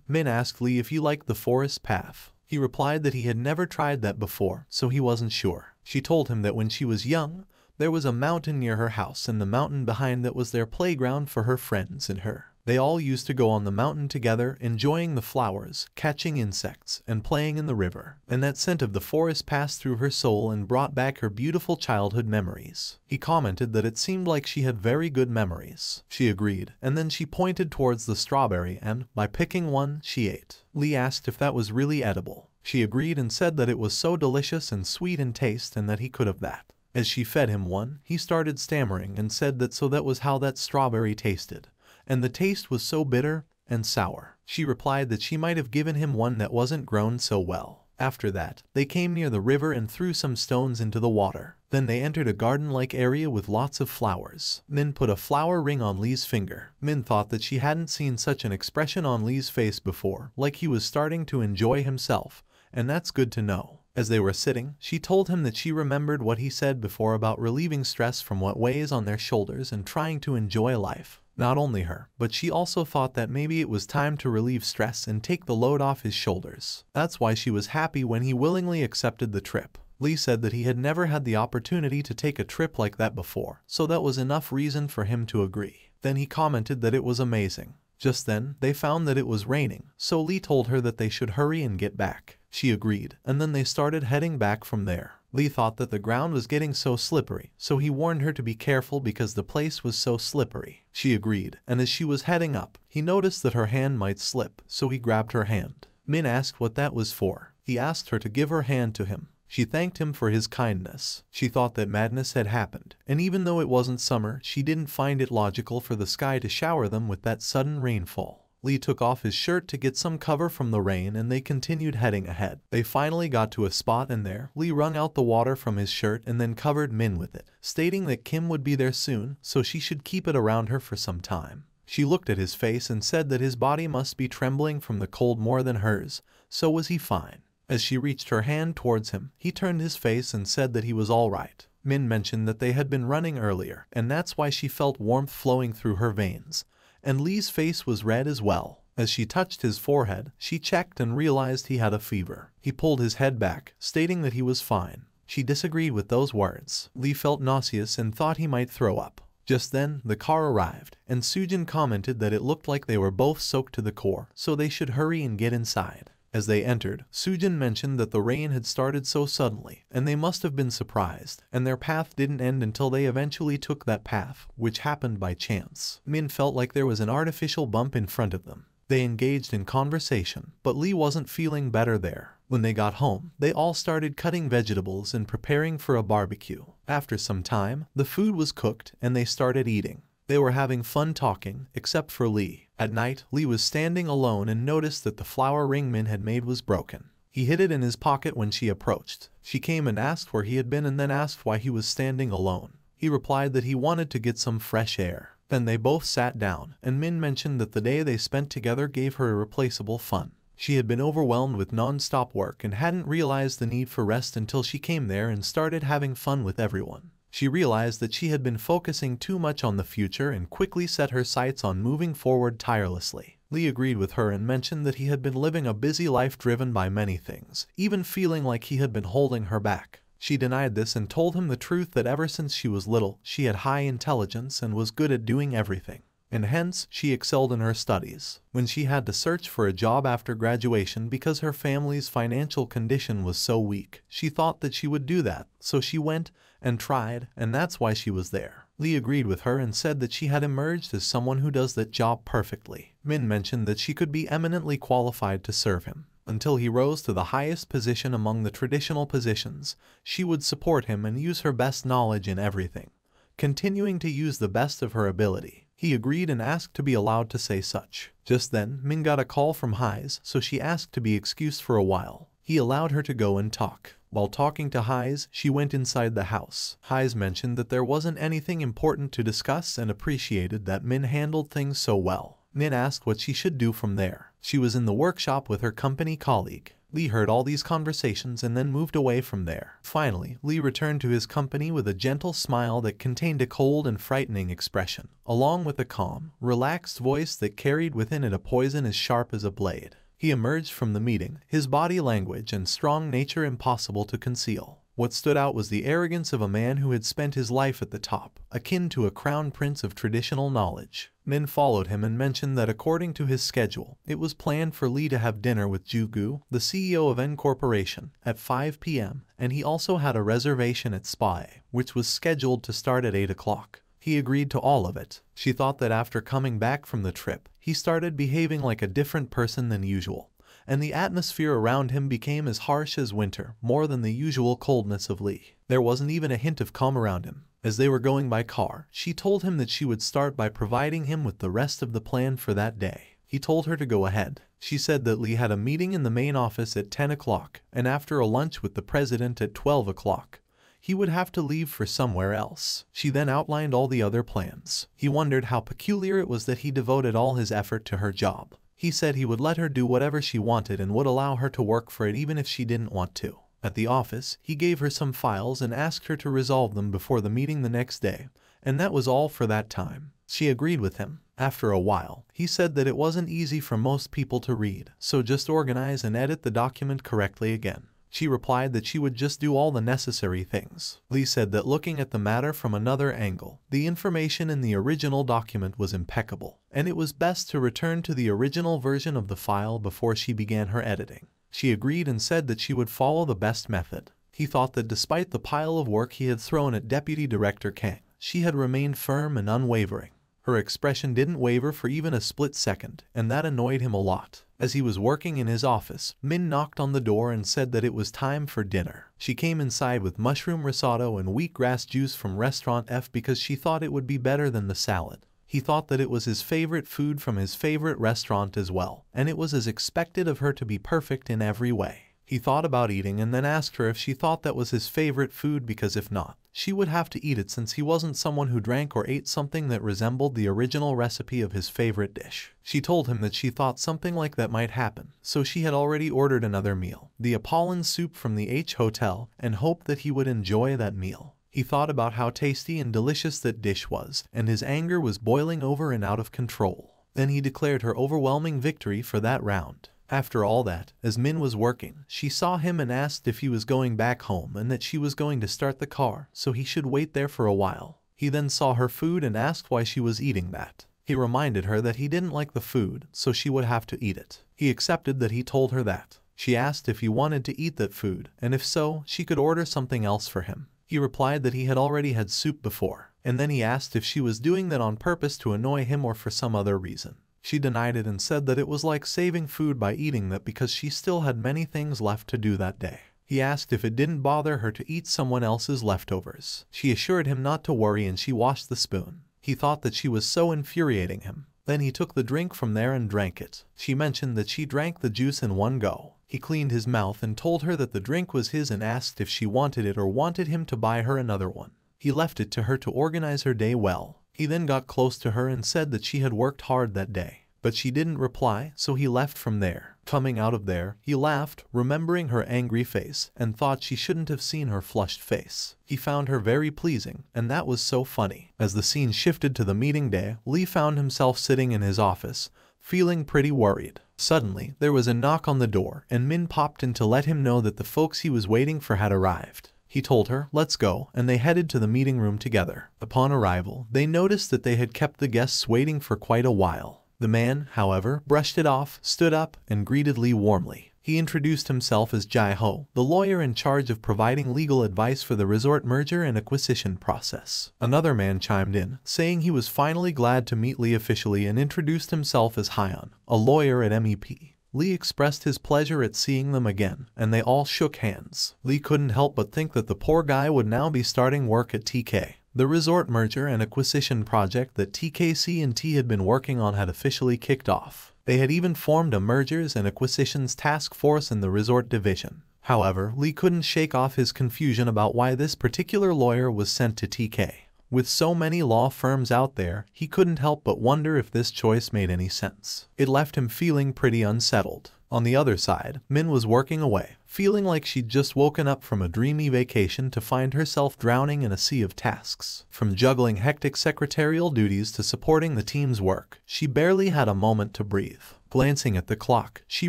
Min asked Lee if he liked the forest path. He replied that he had never tried that before, so he wasn't sure. She told him that when she was young, there was a mountain near her house, and the mountain behind that was their playground for her friends and her. They all used to go on the mountain together, enjoying the flowers, catching insects, and playing in the river. And that scent of the forest passed through her soul and brought back her beautiful childhood memories. He commented that it seemed like she had very good memories. She agreed, and then she pointed towards the strawberry and, by picking one, she ate. Lee asked if that was really edible. She agreed and said that it was so delicious and sweet in taste and that he could have that. As she fed him one, he started stammering and said that so that was how that strawberry tasted. And the taste was so bitter and sour. She replied that she might have given him one that wasn't grown so well. After that, they came near the river and threw some stones into the water. Then they entered a garden-like area with lots of flowers. Min put a flower ring on Lee's finger. Min thought that she hadn't seen such an expression on Lee's face before, like he was starting to enjoy himself, and that's good to know. As they were sitting, she told him that she remembered what he said before about relieving stress from what weighs on their shoulders and trying to enjoy life. Not only her, but she also thought that maybe it was time to relieve stress and take the load off his shoulders. That's why she was happy when he willingly accepted the trip. Lee said that he had never had the opportunity to take a trip like that before, so that was enough reason for him to agree. Then he commented that it was amazing. Just then, they found that it was raining, so Lee told her that they should hurry and get back. She agreed, and then they started heading back from there. Lee thought that the ground was getting so slippery, so he warned her to be careful because the place was so slippery. She agreed, and as she was heading up, he noticed that her hand might slip, so he grabbed her hand. Min asked what that was for. He asked her to give her hand to him. She thanked him for his kindness. She thought that madness had happened, and even though it wasn't summer, she didn't find it logical for the sky to shower them with that sudden rainfall. Lee took off his shirt to get some cover from the rain and they continued heading ahead. They finally got to a spot and there, Lee wrung out the water from his shirt and then covered Min with it, stating that Kim would be there soon, so she should keep it around her for some time. She looked at his face and said that his body must be trembling from the cold more than hers, so was he fine. As she reached her hand towards him, he turned his face and said that he was all right. Min mentioned that they had been running earlier, and that's why she felt warmth flowing through her veins. And Lee's face was red as well. As she touched his forehead, she checked and realized he had a fever. He pulled his head back, stating that he was fine. She disagreed with those words. Lee felt nauseous and thought he might throw up. Just then, the car arrived, and Sujin commented that it looked like they were both soaked to the core, so they should hurry and get inside. As they entered, Sujin mentioned that the rain had started so suddenly, and they must have been surprised, and their path didn't end until they eventually took that path, which happened by chance. Min felt like there was an artificial bump in front of them. They engaged in conversation, but Lee wasn't feeling better there. When they got home, they all started cutting vegetables and preparing for a barbecue. After some time, the food was cooked and they started eating. They were having fun talking, except for Lee. At night, Lee was standing alone and noticed that the flower ring Min had made was broken. He hid it in his pocket when she approached. She came and asked where he had been and then asked why he was standing alone. He replied that he wanted to get some fresh air. Then they both sat down, and Min mentioned that the day they spent together gave her irreplaceable fun. She had been overwhelmed with non-stop work and hadn't realized the need for rest until she came there and started having fun with everyone. She realized that she had been focusing too much on the future and quickly set her sights on moving forward tirelessly. Lee agreed with her and mentioned that he had been living a busy life driven by many things, even feeling like he had been holding her back. She denied this and told him the truth that ever since she was little, she had high intelligence and was good at doing everything. And hence, she excelled in her studies. When she had to search for a job after graduation because her family's financial condition was so weak, she thought that she would do that, so she went and tried, and that's why she was there. Lee agreed with her and said that she had emerged as someone who does that job perfectly. Min mentioned that she could be eminently qualified to serve him. Until he rose to the highest position among the traditional positions, she would support him and use her best knowledge in everything, continuing to use the best of her ability. He agreed and asked to be allowed to say such. Just then, Min got a call from Heise, so she asked to be excused for a while. He allowed her to go and talk. While talking to Heise, she went inside the house. Heise mentioned that there wasn't anything important to discuss and appreciated that Min handled things so well. Min asked what she should do from there. She was in the workshop with her company colleague. Lee heard all these conversations and then moved away from there. Finally, Lee returned to his company with a gentle smile that contained a cold and frightening expression, along with a calm, relaxed voice that carried within it a poison as sharp as a blade. He emerged from the meeting, his body language and strong nature impossible to conceal. What stood out was the arrogance of a man who had spent his life at the top, akin to a crown prince of traditional knowledge. Min followed him and mentioned that according to his schedule, it was planned for Lee to have dinner with Jugu, the CEO of N Corporation, at 5 p.m., and he also had a reservation at Spy, which was scheduled to start at 8 o'clock. He agreed to all of it. She thought that after coming back from the trip, he started behaving like a different person than usual, and the atmosphere around him became as harsh as winter, more than the usual coldness of Lee. There wasn't even a hint of calm around him. As they were going by car, she told him that she would start by providing him with the rest of the plan for that day. He told her to go ahead. She said that Lee had a meeting in the main office at 10 o'clock, and after a lunch with the president at 12 o'clock, he would have to leave for somewhere else. She then outlined all the other plans. He wondered how peculiar it was that he devoted all his effort to her job. He said he would let her do whatever she wanted and would allow her to work for it even if she didn't want to. At the office, he gave her some files and asked her to resolve them before the meeting the next day, and that was all for that time. She agreed with him. After a while, he said that it wasn't easy for most people to read, so just organize and edit the document correctly again. She replied that she would just do all the necessary things. Lee said that looking at the matter from another angle, the information in the original document was impeccable, and it was best to return to the original version of the file before she began her editing. She agreed and said that she would follow the best method. He thought that despite the pile of work he had thrown at Deputy Director Kang, she had remained firm and unwavering. Her expression didn't waver for even a split second, and that annoyed him a lot. As he was working in his office, Min knocked on the door and said that it was time for dinner. She came inside with mushroom risotto and wheatgrass juice from Restaurant F because she thought it would be better than the salad. He thought that it was his favorite food from his favorite restaurant as well, and it was as expected of her to be perfect in every way. He thought about eating and then asked her if she thought that was his favorite food because if not, she would have to eat it since he wasn't someone who drank or ate something that resembled the original recipe of his favorite dish. She told him that she thought something like that might happen, so she had already ordered another meal, the Apollon soup from the H Hotel, and hoped that he would enjoy that meal. He thought about how tasty and delicious that dish was, and his anger was boiling over and out of control. Then he declared her overwhelming victory for that round. After all that, as Min was working, she saw him and asked if he was going back home and that she was going to start the car, so he should wait there for a while. He then saw her food and asked why she was eating that. He reminded her that he didn't like the food, so she would have to eat it. He accepted that he told her that. She asked if he wanted to eat that food, and if so, she could order something else for him. He replied that he had already had soup before, and then he asked if she was doing that on purpose to annoy him or for some other reason. She denied it and said that it was like saving food by eating that because she still had many things left to do that day. He asked if it didn't bother her to eat someone else's leftovers. She assured him not to worry and she washed the spoon. He thought that she was so infuriating him. Then he took the drink from there and drank it. She mentioned that she drank the juice in one go. He cleaned his mouth and told her that the drink was his and asked if she wanted it or wanted him to buy her another one. He left it to her to organize her day well. He then got close to her and said that she had worked hard that day. But she didn't reply, so he left from there. Coming out of there, he laughed, remembering her angry face, and thought she shouldn't have seen her flushed face. He found her very pleasing, and that was so funny. As the scene shifted to the meeting day, Lee found himself sitting in his office, feeling pretty worried. Suddenly, there was a knock on the door, and Min popped in to let him know that the folks he was waiting for had arrived. He told her, "Let's go," and they headed to the meeting room together. Upon arrival, they noticed that they had kept the guests waiting for quite a while. The man, however, brushed it off, stood up, and greeted Lee warmly. He introduced himself as Yahello, the lawyer in charge of providing legal advice for the resort merger and acquisition process. Another man chimed in, saying he was finally glad to meet Lee officially and introduced himself as Hyun, a lawyer at MEP. Lee expressed his pleasure at seeing them again, and they all shook hands. Lee couldn't help but think that the poor guy would now be starting work at TK. The resort merger and acquisition project that TKC&T had been working on had officially kicked off. They had even formed a mergers and acquisitions task force in the resort division. However, Lee couldn't shake off his confusion about why this particular lawyer was sent to TK. With so many law firms out there, he couldn't help but wonder if this choice made any sense. It left him feeling pretty unsettled. On the other side, Min was working away, feeling like she'd just woken up from a dreamy vacation to find herself drowning in a sea of tasks. From juggling hectic secretarial duties to supporting the team's work, she barely had a moment to breathe. Glancing at the clock, she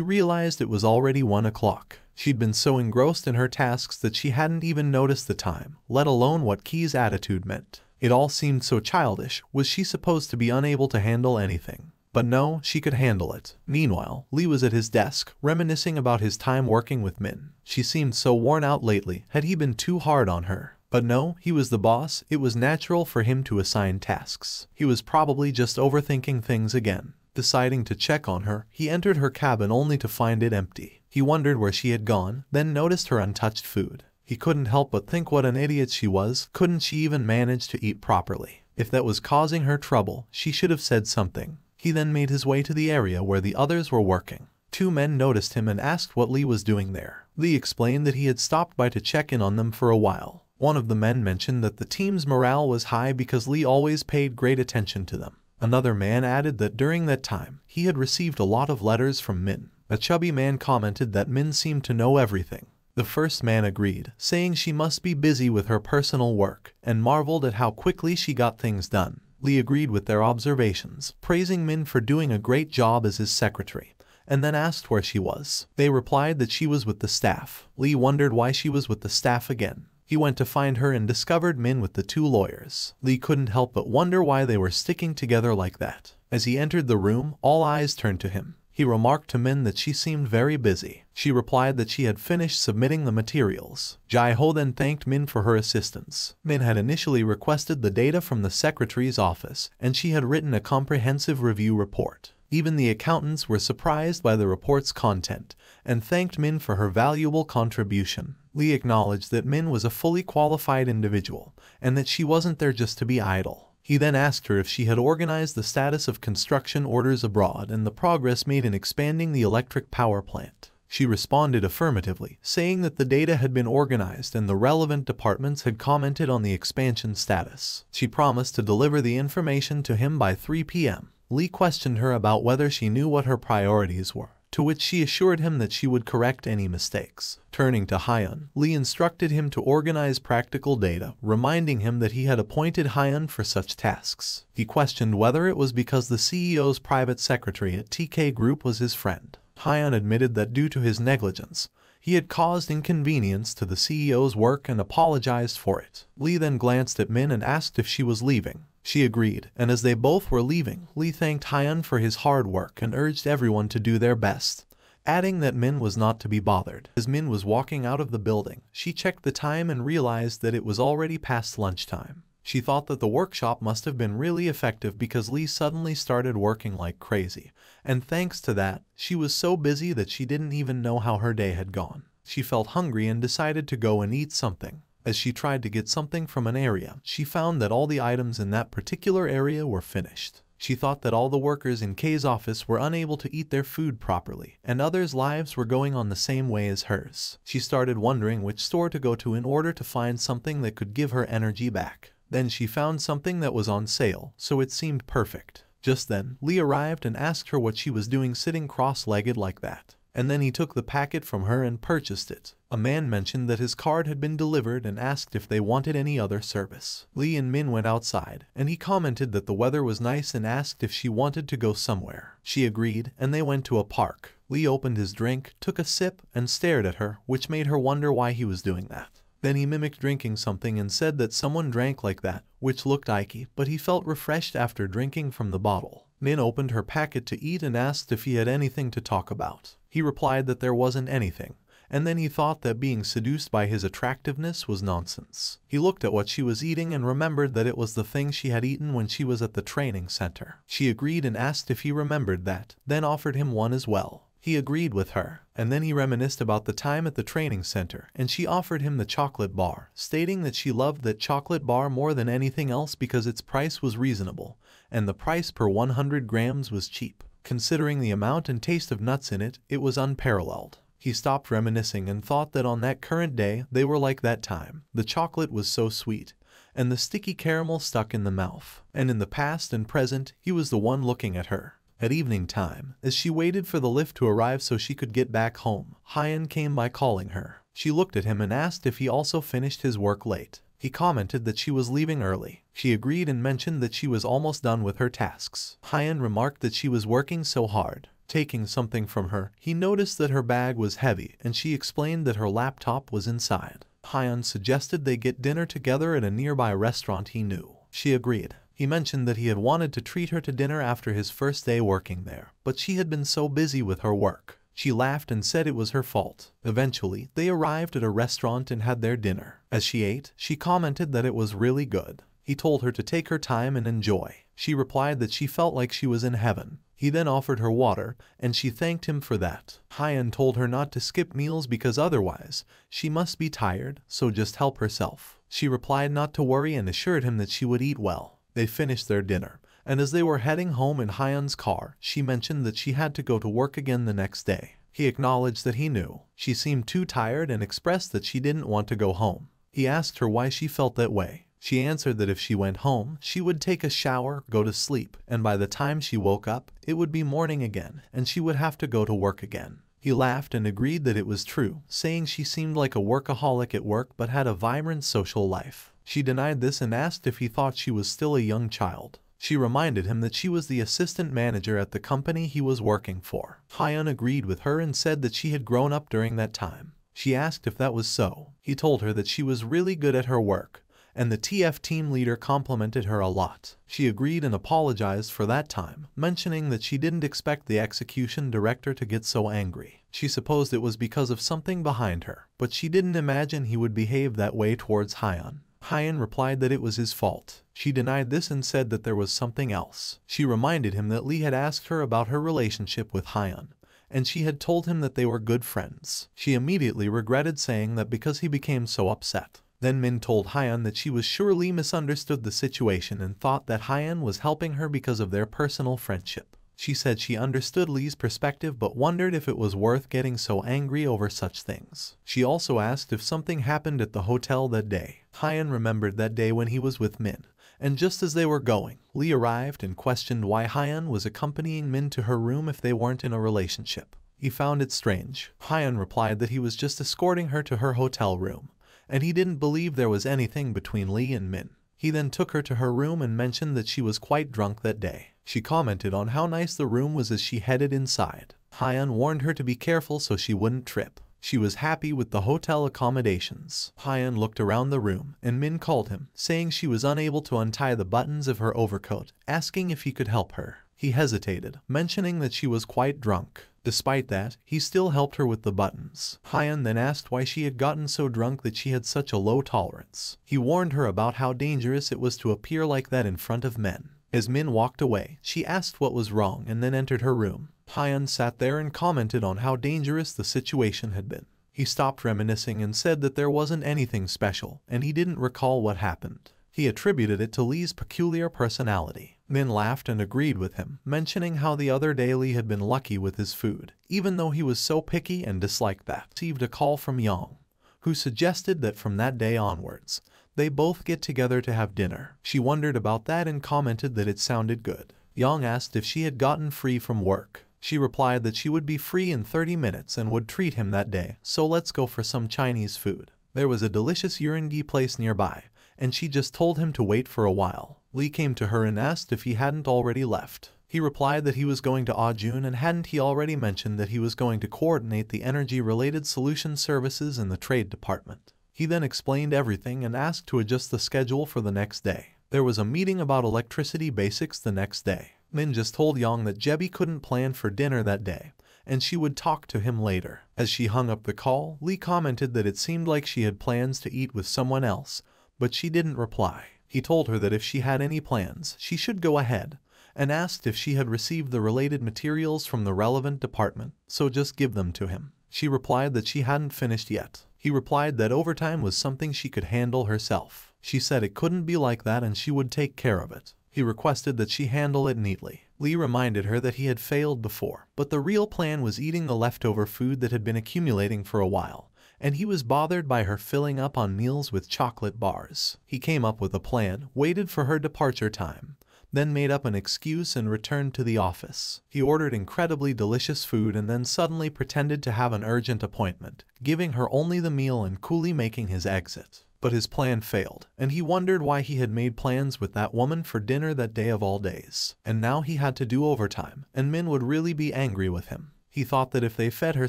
realized it was already 1 o'clock. She'd been so engrossed in her tasks that she hadn't even noticed the time, let alone what Key's attitude meant. It all seemed so childish. Was she supposed to be unable to handle anything? But no, she could handle it. Meanwhile, Lee was at his desk, reminiscing about his time working with Min. She seemed so worn out lately. Had he been too hard on her? But no, he was the boss. It was natural for him to assign tasks. He was probably just overthinking things again. Deciding to check on her, he entered her cabin only to find it empty. He wondered where she had gone, then noticed her untouched food. He couldn't help but think what an idiot she was. Couldn't she even manage to eat properly? If that was causing her trouble, she should have said something. He then made his way to the area where the others were working. 2 men noticed him and asked what Lee was doing there. Lee explained that he had stopped by to check in on them for a while. One of the men mentioned that the team's morale was high because Lee always paid great attention to them. Another man added that during that time, he had received a lot of letters from Min. A chubby man commented that Min seemed to know everything. The first man agreed, saying she must be busy with her personal work, and marveled at how quickly she got things done. Lee agreed with their observations, praising Min for doing a great job as his secretary, and then asked where she was. They replied that she was with the staff. Lee wondered why she was with the staff again. He went to find her and discovered Min with the 2 lawyers. Lee couldn't help but wonder why they were sticking together like that. As he entered the room, all eyes turned to him. He remarked to Min that she seemed very busy. She replied that she had finished submitting the materials. Yahello then thanked Min for her assistance. Min had initially requested the data from the secretary's office, and she had written a comprehensive review report. Even the accountants were surprised by the report's content, and thanked Min for her valuable contribution. Lee acknowledged that Min was a fully qualified individual, and that she wasn't there just to be idle. He then asked her if she had organized the status of construction orders abroad and the progress made in expanding the electric power plant. She responded affirmatively, saying that the data had been organized and the relevant departments had commented on the expansion status. She promised to deliver the information to him by 3 p.m. Lee questioned her about whether she knew what her priorities were, to which she assured him that she would correct any mistakes. Turning to Hyun, Lee instructed him to organize practical data, reminding him that he had appointed Hyun for such tasks. He questioned whether it was because the CEO's private secretary at TK Group was his friend. Hyun admitted that due to his negligence, he had caused inconvenience to the CEO's work and apologized for it. Lee then glanced at Min and asked if she was leaving. She agreed, and as they both were leaving, Lee thanked Hyun for his hard work and urged everyone to do their best, adding that Min was not to be bothered. As Min was walking out of the building, she checked the time and realized that it was already past lunchtime. She thought that the workshop must have been really effective because Lee suddenly started working like crazy, and thanks to that, she was so busy that she didn't even know how her day had gone. She felt hungry and decided to go and eat something. As she tried to get something from an area, she found that all the items in that particular area were finished. She thought that all the workers in K's office were unable to eat their food properly, and others' lives were going on the same way as hers. She started wondering which store to go to in order to find something that could give her energy back. Then she found something that was on sale, so it seemed perfect. Just then, Lee arrived and asked her what she was doing sitting cross-legged like that. And then he took the packet from her and purchased it. A man mentioned that his card had been delivered and asked if they wanted any other service. Lee and Min went outside, and he commented that the weather was nice and asked if she wanted to go somewhere. She agreed, and they went to a park. Lee opened his drink, took a sip, and stared at her, which made her wonder why he was doing that. Then he mimicked drinking something and said that someone drank like that, which looked icky, but he felt refreshed after drinking from the bottle. Min opened her packet to eat and asked if he had anything to talk about. He replied that there wasn't anything, and then he thought that being seduced by his attractiveness was nonsense. He looked at what she was eating and remembered that it was the thing she had eaten when she was at the training center. She agreed and asked if he remembered that, then offered him one as well. He agreed with her, and then he reminisced about the time at the training center, and she offered him the chocolate bar, stating that she loved that chocolate bar more than anything else because its price was reasonable, and the price per 100 grams was cheap. Considering the amount and taste of nuts in it, it was unparalleled. He stopped reminiscing and thought that on that current day, they were like that time. The chocolate was so sweet, and the sticky caramel stuck in the mouth. And in the past and present, he was the one looking at her. At evening time, as she waited for the lift to arrive so she could get back home, Hyun came by calling her. She looked at him and asked if he also finished his work late. He commented that she was leaving early. She agreed and mentioned that she was almost done with her tasks. Hyun remarked that she was working so hard. Taking something from her, he noticed that her bag was heavy and she explained that her laptop was inside. Hyun suggested they get dinner together at a nearby restaurant he knew. She agreed. He mentioned that he had wanted to treat her to dinner after his first day working there, but she had been so busy with her work. She laughed and said it was her fault. Eventually, they arrived at a restaurant and had their dinner. As she ate, she commented that it was really good. He told her to take her time and enjoy. She replied that she felt like she was in heaven. He then offered her water, and she thanked him for that. Hyun told her not to skip meals because otherwise, she must be tired, so just help herself. She replied not to worry and assured him that she would eat well. They finished their dinner, and as they were heading home in Hyun's car, she mentioned that she had to go to work again the next day. He acknowledged that he knew. She seemed too tired and expressed that she didn't want to go home. He asked her why she felt that way. She answered that if she went home, she would take a shower, go to sleep, and by the time she woke up, it would be morning again, and she would have to go to work again. He laughed and agreed that it was true, saying she seemed like a workaholic at work but had a vibrant social life. She denied this and asked if he thought she was still a young child. She reminded him that she was the assistant manager at the company he was working for. Hyun agreed with her and said that she had grown up during that time. She asked if that was so. He told her that she was really good at her work, and the TF team leader complimented her a lot. She agreed and apologized for that time, mentioning that she didn't expect the execution director to get so angry. She supposed it was because of something behind her, but she didn't imagine he would behave that way towards Hyun. Hyun replied that it was his fault. She denied this and said that there was something else. She reminded him that Lee had asked her about her relationship with Hyun, and she had told him that they were good friends. She immediately regretted saying that because he became so upset. Then Min told Hyun that she was sure Lee misunderstood the situation and thought that Hyun was helping her because of their personal friendship. She said she understood Lee's perspective but wondered if it was worth getting so angry over such things. She also asked if something happened at the hotel that day. Hyun remembered that day when he was with Min, and just as they were going, Lee arrived and questioned why Hyun was accompanying Min to her room if they weren't in a relationship. He found it strange. Hyun replied that he was just escorting her to her hotel room, and he didn't believe there was anything between Lee and Min. He then took her to her room and mentioned that she was quite drunk that day. She commented on how nice the room was as she headed inside. Hyun warned her to be careful so she wouldn't trip. She was happy with the hotel accommodations. Hyun looked around the room, and Min called him, saying she was unable to untie the buttons of her overcoat, asking if he could help her. He hesitated, mentioning that she was quite drunk. Despite that, he still helped her with the buttons. Hyun then asked why she had gotten so drunk that she had such a low tolerance. He warned her about how dangerous it was to appear like that in front of men. As Min walked away, she asked what was wrong and then entered her room. Hyun sat there and commented on how dangerous the situation had been. He stopped reminiscing and said that there wasn't anything special, and he didn't recall what happened. He attributed it to Lee's peculiar personality. Min laughed and agreed with him, mentioning how the other day Lee had been lucky with his food, even though he was so picky and disliked that. Received a call from Yang, who suggested that from that day onwards, they both get together to have dinner. She wondered about that and commented that it sounded good. Yang asked if she had gotten free from work. She replied that she would be free in 30 minutes and would treat him that day, so let's go for some Chinese food. There was a delicious Urangi place nearby, and she just told him to wait for a while. Lee came to her and asked if he hadn't already left. He replied that he was going to Ajun and hadn't he already mentioned that he was going to coordinate the energy-related solution services in the trade department. He then explained everything and asked to adjust the schedule for the next day. There was a meeting about electricity basics the next day. Min just told Yang that Jebi couldn't plan for dinner that day, and she would talk to him later. As she hung up the call, Lee commented that it seemed like she had plans to eat with someone else, but she didn't reply. He told her that if she had any plans, she should go ahead, and asked if she had received the related materials from the relevant department, so just give them to him. She replied that she hadn't finished yet. He replied that overtime was something she could handle herself. She said it couldn't be like that and she would take care of it. He requested that she handle it neatly. Lee reminded her that he had failed before, but the real plan was eating the leftover food that had been accumulating for a while, and he was bothered by her filling up on meals with chocolate bars. He came up with a plan, waited for her departure time, then made up an excuse and returned to the office. He ordered incredibly delicious food and then suddenly pretended to have an urgent appointment, giving her only the meal and coolly making his exit. But his plan failed, and he wondered why he had made plans with that woman for dinner that day of all days. And now he had to do overtime, and Min would really be angry with him. He thought that if they fed her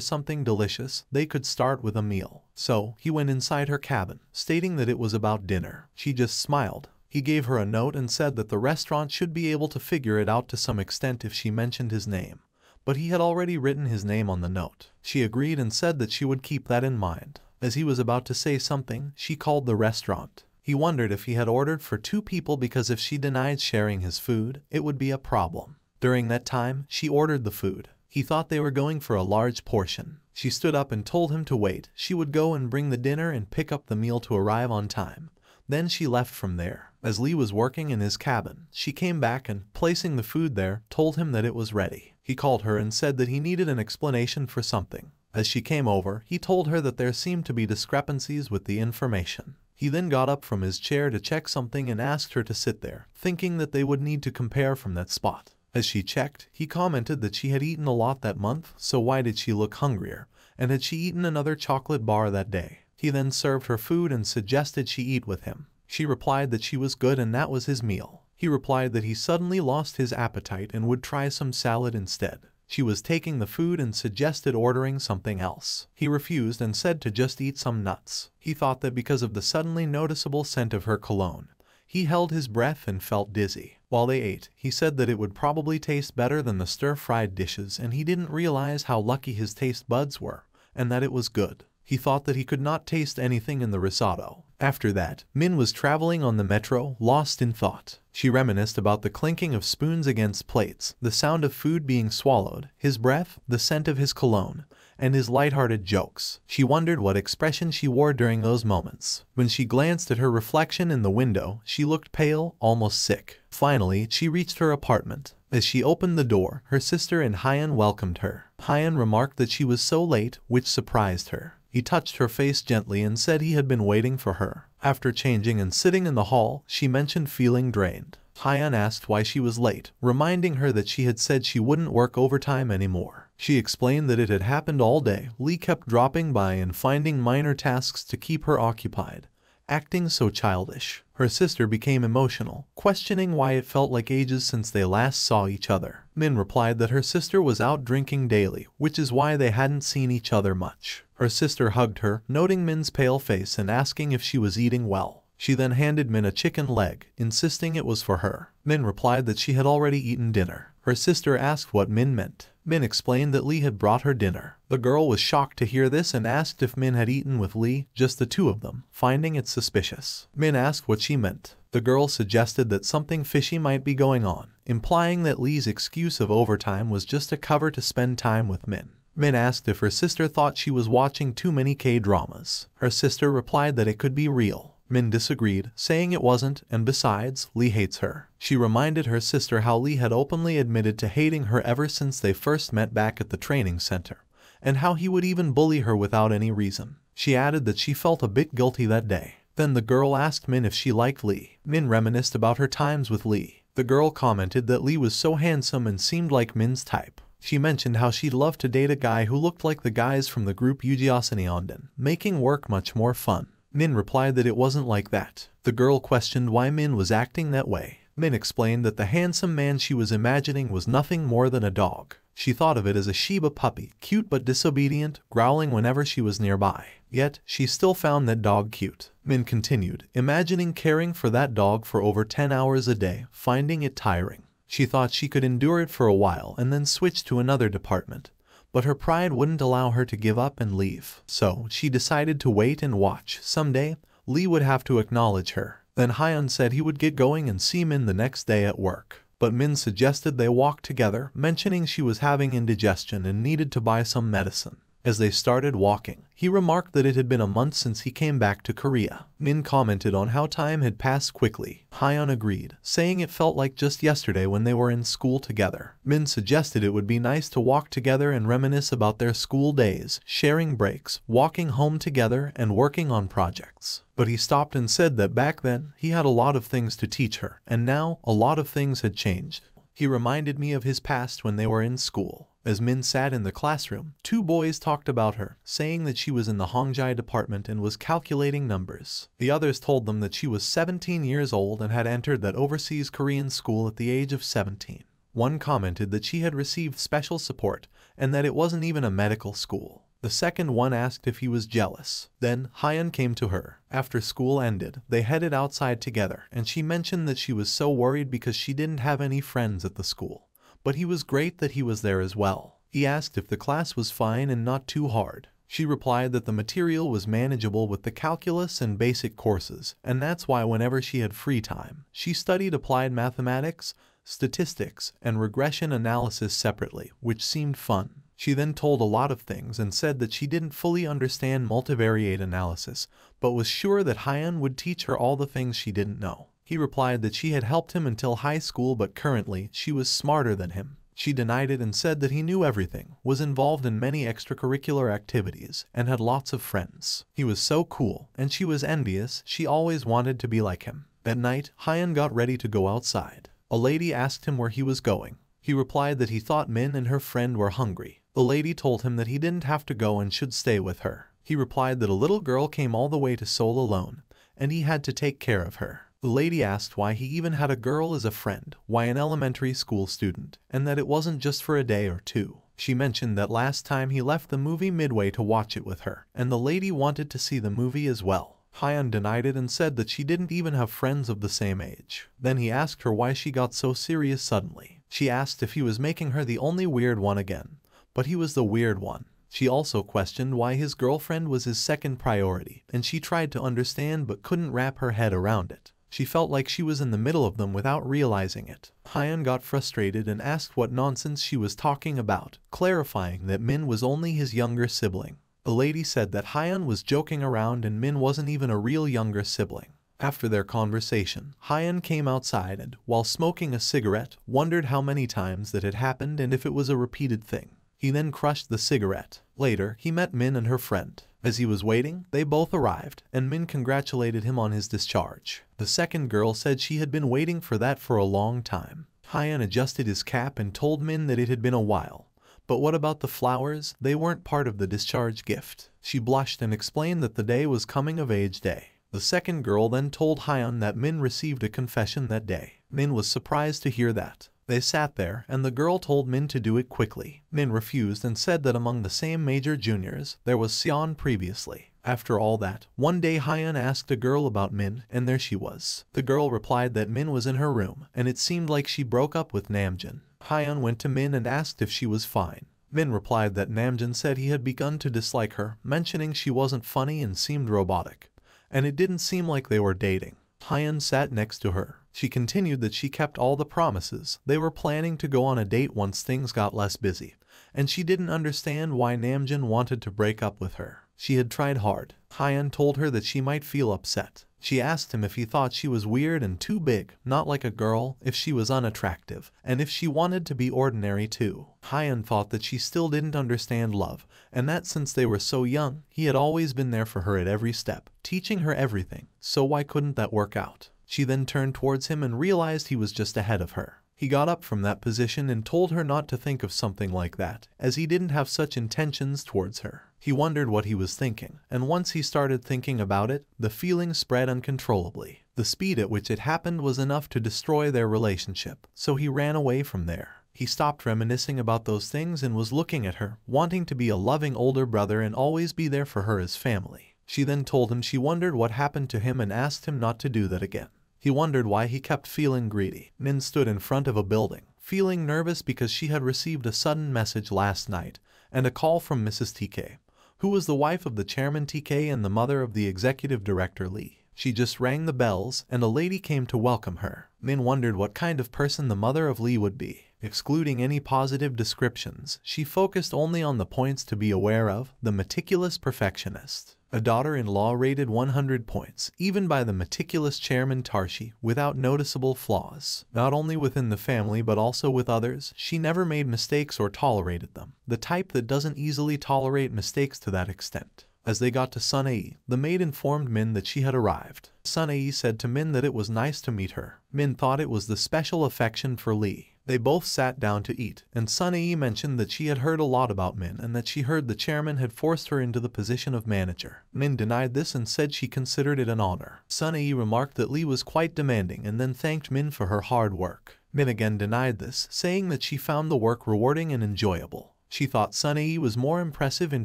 something delicious, they could start with a meal. So, he went inside her cabin, stating that it was about dinner. She just smiled. He gave her a note and said that the restaurant should be able to figure it out to some extent if she mentioned his name. But he had already written his name on the note. She agreed and said that she would keep that in mind. As he was about to say something, she called the restaurant. He wondered if he had ordered for 2 people because if she denied sharing his food, it would be a problem. During that time, she ordered the food. He thought they were going for a large portion. She stood up and told him to wait. She would go and bring the dinner and pick up the meal to arrive on time. Then she left from there. As Lee was working in his cabin, she came back and, placing the food there, told him that it was ready. He called her and said that he needed an explanation for something. As she came over, he told her that there seemed to be discrepancies with the information. He then got up from his chair to check something and asked her to sit there, thinking that they would need to compare from that spot. As she checked, he commented that she had eaten a lot that month, so why did she look hungrier, and had she eaten another chocolate bar that day? He then served her food and suggested she eat with him. She replied that she was good and that was his meal. He replied that he suddenly lost his appetite and would try some salad instead. She was taking the food and suggested ordering something else. He refused and said to just eat some nuts. He thought that because of the suddenly noticeable scent of her cologne, he held his breath and felt dizzy. While they ate, he said that it would probably taste better than the stir-fried dishes and he didn't realize how lucky his taste buds were, and that it was good. He thought that he could not taste anything in the risotto. After that, Min was traveling on the metro, lost in thought. She reminisced about the clinking of spoons against plates, the sound of food being swallowed, his breath, the scent of his cologne, and his lighthearted jokes. She wondered what expression she wore during those moments. When she glanced at her reflection in the window, she looked pale, almost sick. Finally, she reached her apartment. As she opened the door, her sister and Hyan welcomed her. Hyan remarked that she was so late, which surprised her. He touched her face gently and said he had been waiting for her. After changing and sitting in the hall, she mentioned feeling drained. Hyan asked why she was late, reminding her that she had said she wouldn't work overtime anymore. She explained that it had happened all day. Lee kept dropping by and finding minor tasks to keep her occupied, acting so childish. Her sister became emotional, questioning why it felt like ages since they last saw each other. Min replied that her sister was out drinking daily, which is why they hadn't seen each other much. Her sister hugged her, noting Min's pale face and asking if she was eating well. She then handed Min a chicken leg, insisting it was for her. Min replied that she had already eaten dinner. Her sister asked what Min meant. Min explained that Lee had brought her dinner. The girl was shocked to hear this and asked if Min had eaten with Lee, just the 2 of them, finding it suspicious. Min asked what she meant. The girl suggested that something fishy might be going on, implying that Lee's excuse of overtime was just a cover to spend time with Min. Min asked if her sister thought she was watching too many K-dramas. Her sister replied that it could be real. Min disagreed, saying it wasn't, and besides, Lee hates her. She reminded her sister how Lee had openly admitted to hating her ever since they first met back at the training center, and how he would even bully her without any reason. She added that she felt a bit guilty that day. Then the girl asked Min if she liked Lee. Min reminisced about her times with Lee. The girl commented that Lee was so handsome and seemed like Min's type. She mentioned how she'd love to date a guy who looked like the guys from the group Yujiasani, making work much more fun. Min replied that it wasn't like that. The girl questioned why Min was acting that way. Min explained that the handsome man she was imagining was nothing more than a dog. She thought of it as a Shiba puppy, cute but disobedient, growling whenever she was nearby. Yet, she still found that dog cute. Min continued, imagining caring for that dog for over 10 hours a day, finding it tiring. She thought she could endure it for a while and then switch to another department. But her pride wouldn't allow her to give up and leave. So, she decided to wait and watch. Someday, Lee would have to acknowledge her. Then Hyan said he would get going and see Min the next day at work. But Min suggested they walk together, mentioning she was having indigestion and needed to buy some medicine. As they started walking, he remarked that it had been a month since he came back to Korea. Min commented on how time had passed quickly. Hyun agreed, saying it felt like just yesterday when they were in school together. Min suggested it would be nice to walk together and reminisce about their school days, sharing breaks, walking home together, and working on projects. But he stopped and said that back then, he had a lot of things to teach her, and now, a lot of things had changed. He reminded me of his past when they were in school. As Min sat in the classroom, two boys talked about her, saying that she was in the Hongjai department and was calculating numbers. The others told them that she was 17 years old and had entered that overseas Korean school at the age of 17. One commented that she had received special support and that it wasn't even a medical school. The second one asked if he was jealous. Then, Hyun came to her. After school ended, they headed outside together, and she mentioned that she was so worried because she didn't have any friends at the school. But he was great that he was there as well. He asked if the class was fine and not too hard. She replied that the material was manageable with the calculus and basic courses, and that's why whenever she had free time, she studied applied mathematics, statistics, and regression analysis separately, which seemed fun. She then told a lot of things and said that she didn't fully understand multivariate analysis, but was sure that Hyun would teach her all the things she didn't know. He replied that she had helped him until high school, but currently she was smarter than him. She denied it and said that he knew everything, was involved in many extracurricular activities, and had lots of friends. He was so cool, and she was envious. She always wanted to be like him. That night, Hyun got ready to go outside. A lady asked him where he was going. He replied that he thought Min and her friend were hungry. The lady told him that he didn't have to go and should stay with her. He replied that a little girl came all the way to Seoul alone, and he had to take care of her. The lady asked why he even had a girl as a friend, why an elementary school student, and that it wasn't just for a day or two. She mentioned that last time he left the movie midway to watch it with her, and the lady wanted to see the movie as well. Hyun denied it and said that she didn't even have friends of the same age. Then he asked her why she got so serious suddenly. She asked if he was making her the only weird one again, but he was the weird one. She also questioned why his girlfriend was his second priority, and she tried to understand but couldn't wrap her head around it. She felt like she was in the middle of them without realizing it. Hyun got frustrated and asked what nonsense she was talking about, clarifying that Min was only his younger sibling. The lady said that Hyun was joking around and Min wasn't even a real younger sibling. After their conversation, Hyun came outside and, while smoking a cigarette, wondered how many times that had happened and if it was a repeated thing. He then crushed the cigarette. Later, he met Min and her friend. As he was waiting, they both arrived, and Min congratulated him on his discharge. The second girl said she had been waiting for that for a long time. Hyun adjusted his cap and told Min that it had been a while. But what about the flowers? They weren't part of the discharge gift. She blushed and explained that the day was coming of age day. The second girl then told Hyun that Min received a confession that day. Min was surprised to hear that. They sat there, and the girl told Min to do it quickly. Min refused and said that among the same major juniors, there was Seon previously. After all that, one day Hyun asked a girl about Min, and there she was. The girl replied that Min was in her room, and it seemed like she broke up with Namjoon. Hyun went to Min and asked if she was fine. Min replied that Namjoon said he had begun to dislike her, mentioning she wasn't funny and seemed robotic. And it didn't seem like they were dating. Hyun sat next to her. She continued that she kept all the promises. They were planning to go on a date once things got less busy, and she didn't understand why Namjoon wanted to break up with her. She had tried hard. Hyun told her that she might feel upset. She asked him if he thought she was weird and too big, not like a girl, if she was unattractive, and if she wanted to be ordinary too. Hyun thought that she still didn't understand love, and that since they were so young, he had always been there for her at every step, teaching her everything, so why couldn't that work out? She then turned towards him and realized he was just ahead of her. He got up from that position and told her not to think of something like that, as he didn't have such intentions towards her. He wondered what he was thinking, and once he started thinking about it, the feeling spread uncontrollably. The speed at which it happened was enough to destroy their relationship, so he ran away from there. He stopped reminiscing about those things and was looking at her, wanting to be a loving older brother and always be there for her as family. She then told him she wondered what happened to him and asked him not to do that again. He wondered why he kept feeling greedy. Min stood in front of a building, feeling nervous because she had received a sudden message last night and a call from Mrs. TK, who was the wife of the chairman TK and the mother of the executive director Lee. She just rang the bells and a lady came to welcome her. Min wondered what kind of person the mother of Lee would be. Excluding any positive descriptions, she focused only on the points to be aware of: the meticulous perfectionist. A daughter-in-law rated 100 points, even by the meticulous chairman Tarshi, without noticeable flaws. Not only within the family but also with others, she never made mistakes or tolerated them. The type that doesn't easily tolerate mistakes to that extent. As they got to Sunei, the maid informed Min that she had arrived. Sunei said to Min that it was nice to meet her. Min thought it was the special affection for Lee. They both sat down to eat, and Sunei mentioned that she had heard a lot about Min and that she heard the chairman had forced her into the position of manager. Min denied this and said she considered it an honor. Sunei remarked that Lee was quite demanding and then thanked Min for her hard work. Min again denied this, saying that she found the work rewarding and enjoyable. She thought Sunei was more impressive in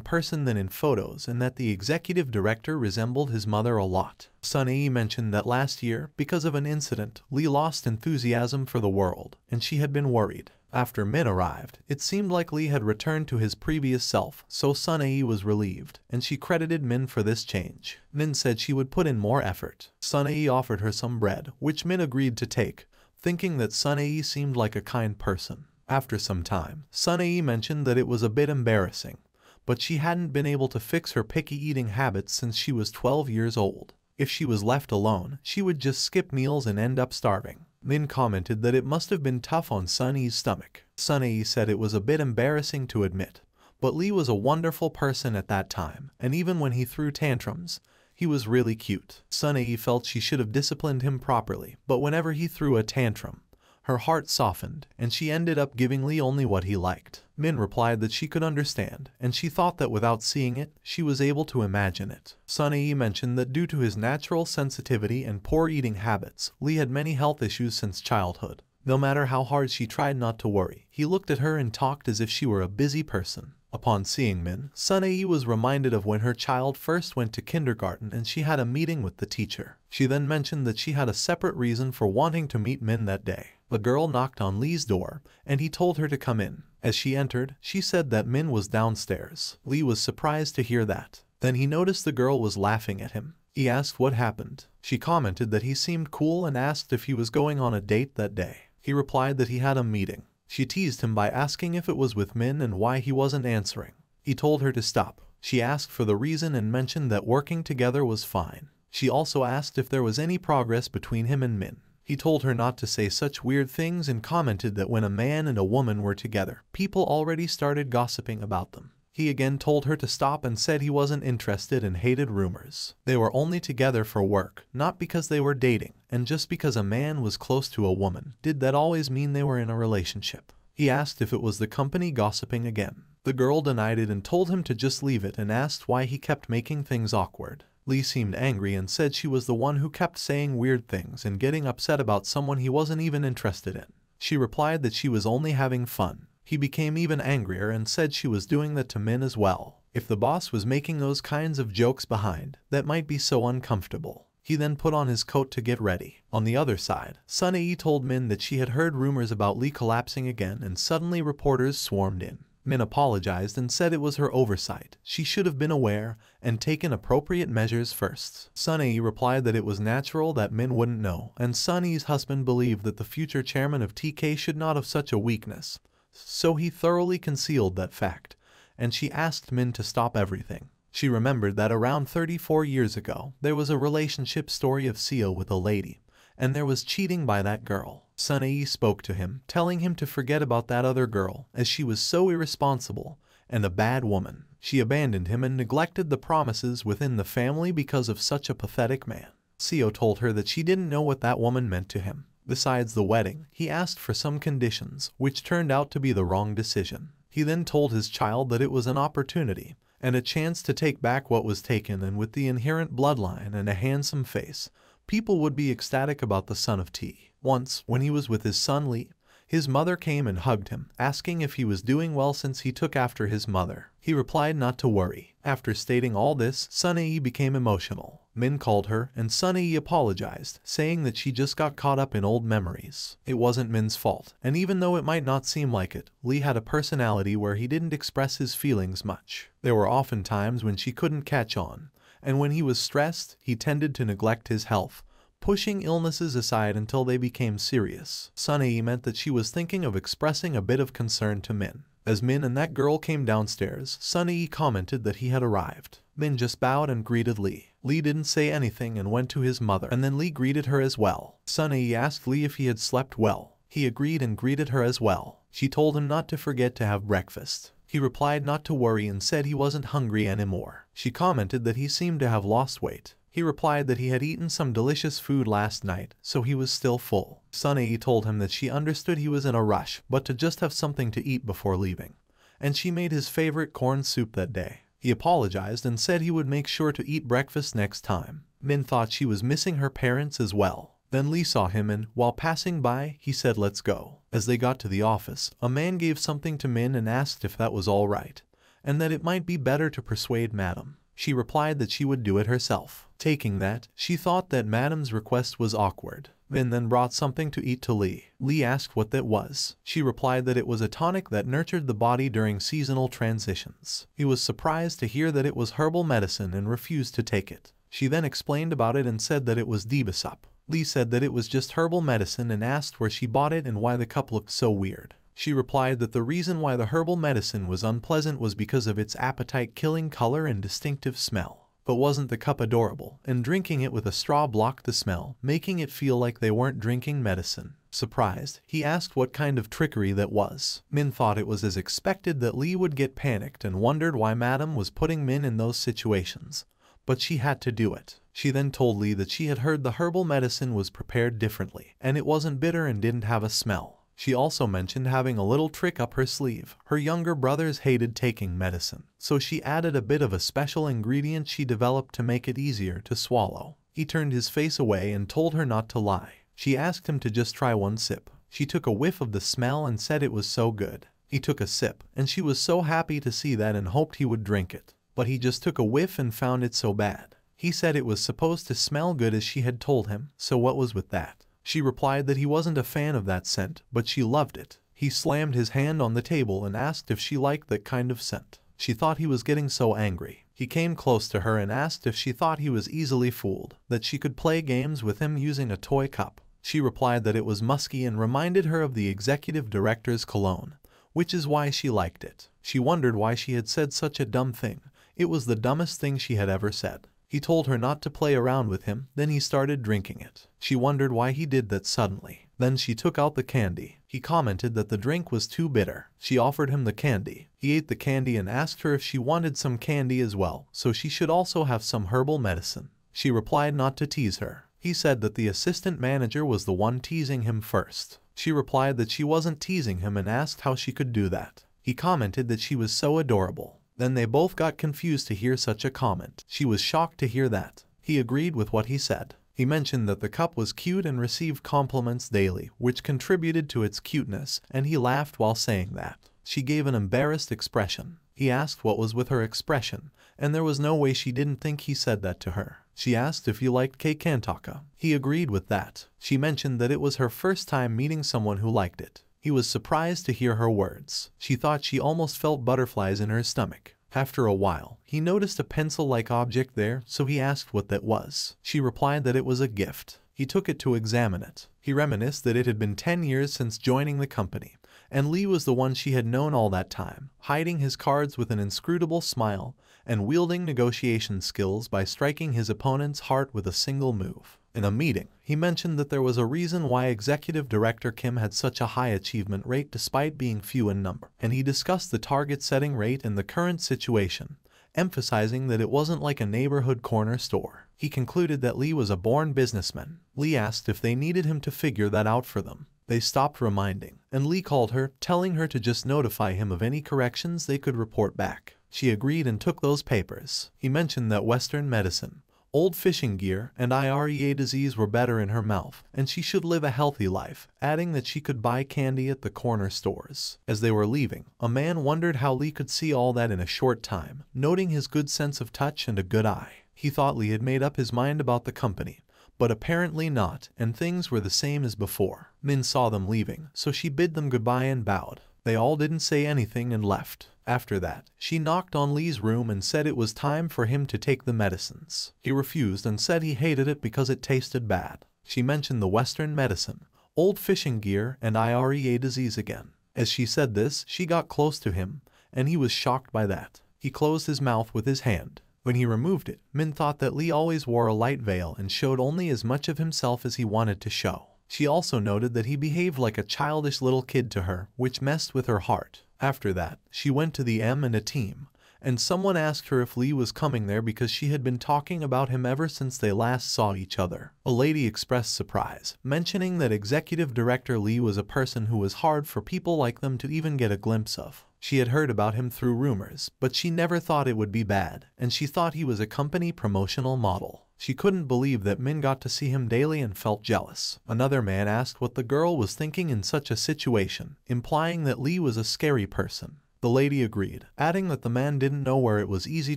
person than in photos and that the executive director resembled his mother a lot. Sunei mentioned that last year, because of an incident, Lee lost enthusiasm for the world, and she had been worried. After Min arrived, it seemed like Lee had returned to his previous self, so Sunei was relieved, and she credited Min for this change. Min said she would put in more effort. Sunei offered her some bread, which Min agreed to take, thinking that Sunei seemed like a kind person. After some time, Sunei mentioned that it was a bit embarrassing, but she hadn't been able to fix her picky eating habits since she was 12 years old. If she was left alone, she would just skip meals and end up starving. Min commented that it must have been tough on Sunei's stomach. Sunei said it was a bit embarrassing to admit, but Lee was a wonderful person at that time, and even when he threw tantrums, he was really cute. Sunei felt she should have disciplined him properly, but whenever he threw a tantrum, her heart softened, and she ended up giving Lee only what he liked. Min replied that she could understand, and she thought that without seeing it, she was able to imagine it. Sunei mentioned that due to his natural sensitivity and poor eating habits, Lee had many health issues since childhood. No matter how hard she tried not to worry, he looked at her and talked as if she were a busy person. Upon seeing Min, Sunei was reminded of when her child first went to kindergarten and she had a meeting with the teacher. She then mentioned that she had a separate reason for wanting to meet Min that day. A girl knocked on Lee's door, and he told her to come in. As she entered, she said that Min was downstairs. Lee was surprised to hear that. Then he noticed the girl was laughing at him. He asked what happened. She commented that he seemed cool and asked if he was going on a date that day. He replied that he had a meeting. She teased him by asking if it was with Min and why he wasn't answering. He told her to stop. She asked for the reason and mentioned that working together was fine. She also asked if there was any progress between him and Min. He told her not to say such weird things and commented that when a man and a woman were together, people already started gossiping about them. He again told her to stop and said he wasn't interested and hated rumors. They were only together for work, not because they were dating, and just because a man was close to a woman, did that always mean they were in a relationship? He asked if it was the company gossiping again. The girl denied it and told him to just leave it and asked why he kept making things awkward. Lee seemed angry and said she was the one who kept saying weird things and getting upset about someone he wasn't even interested in. She replied that she was only having fun. He became even angrier and said she was doing that to Min as well. If the boss was making those kinds of jokes behind, that might be so uncomfortable. He then put on his coat to get ready. On the other side, Sunei told Min that she had heard rumors about Lee collapsing again and suddenly reporters swarmed in. Min apologized and said it was her oversight. She should have been aware and taken appropriate measures first. Sunei replied that it was natural that Min wouldn't know, and Sunei's husband believed that the future chairman of TK should not have such a weakness. So he thoroughly concealed that fact, and she asked Min to stop everything. She remembered that around 34 years ago, there was a relationship story of Seo with a lady, and there was cheating by that girl. Sunei spoke to him, telling him to forget about that other girl, as she was so irresponsible and a bad woman. She abandoned him and neglected the promises within the family because of such a pathetic man. Seo told her that she didn't know what that woman meant to him. Besides the wedding, he asked for some conditions, which turned out to be the wrong decision. He then told his child that it was an opportunity and a chance to take back what was taken, and with the inherent bloodline and a handsome face, people would be ecstatic about the son of T. Once, when he was with his son Lee, his mother came and hugged him, asking if he was doing well since he took after his mother. He replied not to worry. After stating all this, Sunei became emotional. Min called her, and Sunei apologized, saying that she just got caught up in old memories. It wasn't Min's fault, and even though it might not seem like it, Lee had a personality where he didn't express his feelings much. There were often times when she couldn't catch on, and when he was stressed, he tended to neglect his health, pushing illnesses aside until they became serious. Sunny meant that she was thinking of expressing a bit of concern to Min. As Min and that girl came downstairs, Sunny commented that he had arrived. Min just bowed and greeted Lee. Lee didn't say anything and went to his mother, and then Lee greeted her as well. Sunny asked Lee if he had slept well. He agreed and greeted her as well. She told him not to forget to have breakfast. He replied not to worry and said he wasn't hungry anymore. She commented that he seemed to have lost weight. He replied that he had eaten some delicious food last night, so he was still full. Sunny told him that she understood he was in a rush, but to just have something to eat before leaving. And she made his favorite corn soup that day. He apologized and said he would make sure to eat breakfast next time. Min thought she was missing her parents as well. Then Lee saw him and, while passing by, he said let's go. As they got to the office, a man gave something to Min and asked if that was all right, and that it might be better to persuade Madam. She replied that she would do it herself. Taking that, she thought that Madam's request was awkward. Min then brought something to eat to Lee. Lee asked what that was. She replied that it was a tonic that nurtured the body during seasonal transitions. He was surprised to hear that it was herbal medicine and refused to take it. She then explained about it and said that it was Dibasop. Lee said that it was just herbal medicine and asked where she bought it and why the cup looked so weird. She replied that the reason why the herbal medicine was unpleasant was because of its appetite-killing color and distinctive smell. But wasn't the cup adorable? And drinking it with a straw blocked the smell, making it feel like they weren't drinking medicine. Surprised, he asked what kind of trickery that was. Min thought it was as expected that Lee would get panicked and wondered why Madam was putting Min in those situations. But she had to do it. She then told Lee that she had heard the herbal medicine was prepared differently, and it wasn't bitter and didn't have a smell. She also mentioned having a little trick up her sleeve. Her younger brothers hated taking medicine, so she added a bit of a special ingredient she developed to make it easier to swallow. He turned his face away and told her not to lie. She asked him to just try one sip. She took a whiff of the smell and said it was so good. He took a sip, and she was so happy to see that and hoped he would drink it. But he just took a whiff and found it so bad. He said it was supposed to smell good as she had told him, so what was with that? She replied that he wasn't a fan of that scent, but she loved it. He slammed his hand on the table and asked if she liked that kind of scent. She thought he was getting so angry. He came close to her and asked if she thought he was easily fooled, that she could play games with him using a toy cup. She replied that it was musky and reminded her of the executive director's cologne, which is why she liked it. She wondered why she had said such a dumb thing. It was the dumbest thing she had ever said. He told her not to play around with him, then he started drinking it. She wondered why he did that suddenly. Then she took out the candy. He commented that the drink was too bitter. She offered him the candy. He ate the candy and asked her if she wanted some candy as well, so she should also have some herbal medicine. She replied not to tease her. He said that the assistant manager was the one teasing him first. She replied that she wasn't teasing him and asked how she could do that. He commented that she was so adorable. Then they both got confused to hear such a comment. She was shocked to hear that. He agreed with what he said. He mentioned that the cup was cute and received compliments daily, which contributed to its cuteness, and he laughed while saying that. She gave an embarrassed expression. He asked what was with her expression, and there was no way she didn't think he said that to her. She asked if he liked Keikantaka. He agreed with that. She mentioned that it was her first time meeting someone who liked it. He was surprised to hear her words. She thought she almost felt butterflies in her stomach. After a while, he noticed a pencil-like object there, so he asked what that was. She replied that it was a gift. He took it to examine it. He reminisced that it had been 10 years since joining the company, and Lee was the one she had known all that time, hiding his cards with an inscrutable smile and wielding negotiation skills by striking his opponent's heart with a single move. In a meeting, he mentioned that there was a reason why Executive Director Kim had such a high achievement rate despite being few in number, and he discussed the target setting rate in the current situation, emphasizing that it wasn't like a neighborhood corner store. He concluded that Lee was a born businessman. Lee asked if they needed him to figure that out for them. They stopped reminding, and Lee called her, telling her to just notify him of any corrections they could report back. She agreed and took those papers. He mentioned that Western medicine, old fishing gear, and IREA disease were better in her mouth, and she should live a healthy life, adding that she could buy candy at the corner stores. As they were leaving, a man wondered how Lee could see all that in a short time, noting his good sense of touch and a good eye. He thought Lee had made up his mind about the company, but apparently not, and things were the same as before. Min saw them leaving, so she bid them goodbye and bowed. They all didn't say anything and left. After that, she knocked on Lee's room and said it was time for him to take the medicines. He refused and said he hated it because it tasted bad. She mentioned the Western medicine, old fishing gear, and IREA disease again. As she said this, she got close to him, and he was shocked by that. He closed his mouth with his hand. When he removed it, Min thought that Lee always wore a light veil and showed only as much of himself as he wanted to show. She also noted that he behaved like a childish little kid to her, which messed with her heart. After that, she went to the M and a team, and someone asked her if Lee was coming there because she had been talking about him ever since they last saw each other. A lady expressed surprise, mentioning that Executive Director Lee was a person who was hard for people like them to even get a glimpse of. She had heard about him through rumors, but she never thought it would be bad, and she thought he was a company promotional model. She couldn't believe that Min got to see him daily and felt jealous. Another man asked what the girl was thinking in such a situation, implying that Lee was a scary person. The lady agreed, adding that the man didn't know where it was easy